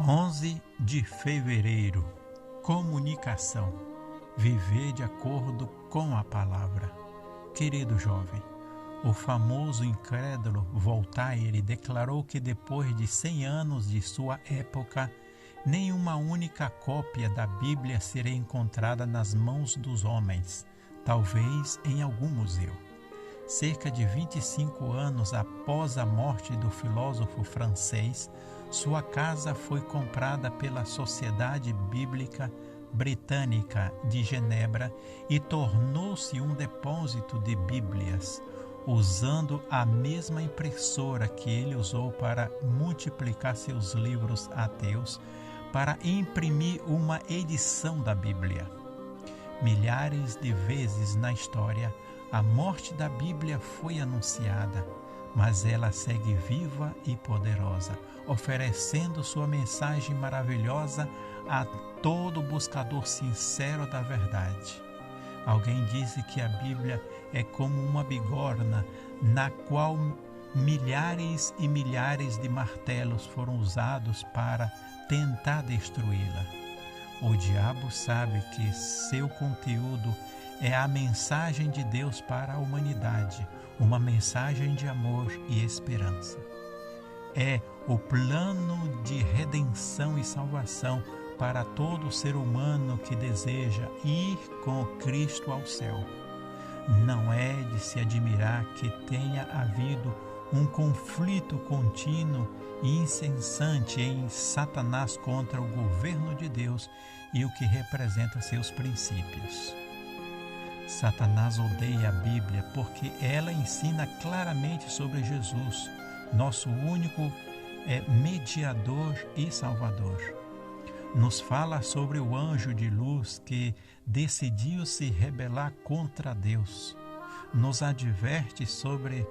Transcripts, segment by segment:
11 de fevereiro. Comunicação. Viver de acordo com a palavra. Querido jovem, o famoso incrédulo Voltaire declarou que depois de 100 anos de sua época, nenhuma única cópia da Bíblia seria encontrada nas mãos dos homens, talvez em algum museu. Cerca de 25 anos após a morte do filósofo francês, sua casa foi comprada pela Sociedade Bíblica Britânica de Genebra e tornou-se um depósito de Bíblias, usando a mesma impressora que ele usou para multiplicar seus livros ateus, para imprimir uma edição da Bíblia. Milhares de vezes na história, a morte da Bíblia foi anunciada, mas ela segue viva e poderosa, oferecendo sua mensagem maravilhosa a todo buscador sincero da verdade. Alguém disse que a Bíblia é como uma bigorna na qual milhares e milhares de martelos foram usados para tentar destruí-la. O diabo sabe que seu conteúdo é a mensagem de Deus para a humanidade, uma mensagem de amor e esperança. É o plano de redenção e salvação para todo ser humano que deseja ir com Cristo ao céu. Não é de se admirar que tenha havido um conflito contínuo e incessante em Satanás contra o governo de Deus e o que representa seus princípios. Satanás odeia a Bíblia porque ela ensina claramente sobre Jesus, nosso único mediador e salvador. Nos fala sobre o anjo de luz que decidiu se rebelar contra Deus. Nos adverte sobre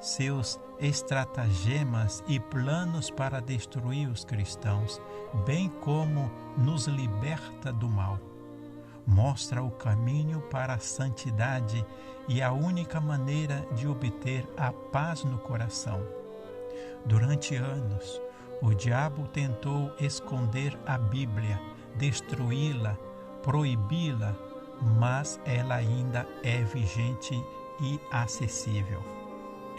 seus estratagemas e planos para destruir os cristãos, bem como nos liberta do mal. Mostra o caminho para a santidade e a única maneira de obter a paz no coração. Durante anos, o diabo tentou esconder a Bíblia, destruí-la, proibi-la, mas ela ainda é vigente e acessível.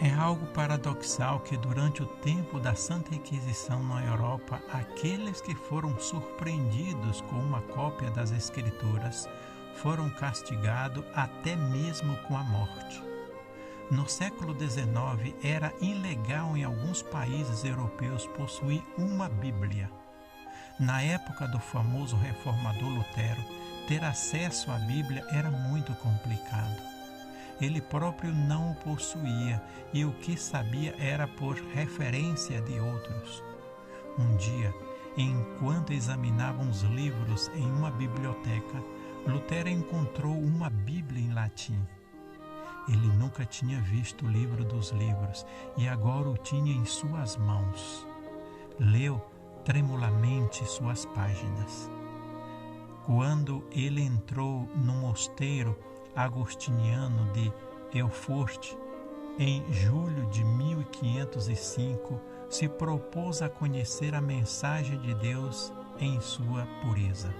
É algo paradoxal que durante o tempo da Santa Inquisição na Europa, aqueles que foram surpreendidos com uma cópia das Escrituras foram castigados até mesmo com a morte. No século XIX, era ilegal em alguns países europeus possuir uma Bíblia. Na época do famoso reformador Lutero, ter acesso à Bíblia era muito complicado. Ele próprio não o possuía e o que sabia era por referência de outros. Um dia, enquanto examinava uns livros em uma biblioteca, Lutero encontrou uma Bíblia em latim. Ele nunca tinha visto o livro dos livros e agora o tinha em suas mãos. Leu tremulamente suas páginas. Quando ele entrou no mosteiro agostiniano de Erfurt, em julho de 1505, se propôs a conhecer a mensagem de Deus em sua pureza.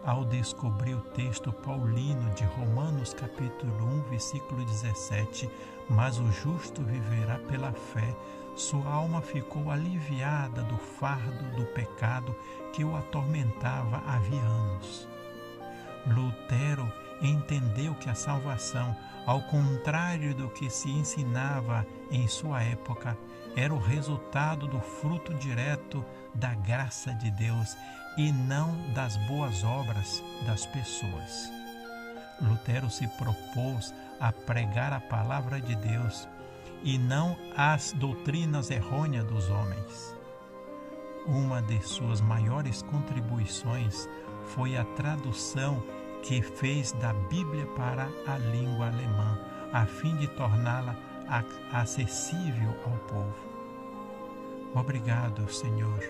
Ao descobrir o texto paulino de Romanos capítulo 1, versículo 17, mas o justo viverá pela fé, sua alma ficou aliviada do fardo do pecado que o atormentava havia anos. Lutero entendeu que a salvação, ao contrário do que se ensinava em sua época, era o resultado do fruto direto da graça de Deus e não das boas obras das pessoas. Lutero se propôs a pregar a palavra de Deus e não as doutrinas errôneas dos homens. Uma de suas maiores contribuições foi a tradução que fez da Bíblia para a língua alemã, a fim de torná-la acessível ao povo. Obrigado, Senhor,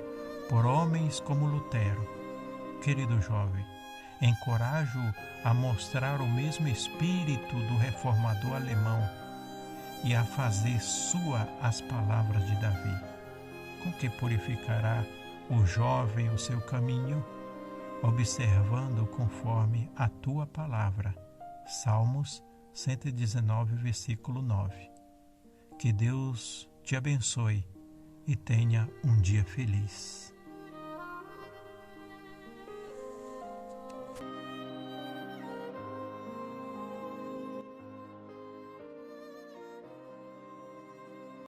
por homens como Lutero. Querido jovem, encorajo-o a mostrar o mesmo espírito do reformador alemão e a fazer sua as palavras de Davi, com que purificará o jovem o seu caminho, observando conforme a tua palavra. Salmos 119, versículo 9. Que Deus te abençoe e tenha um dia feliz.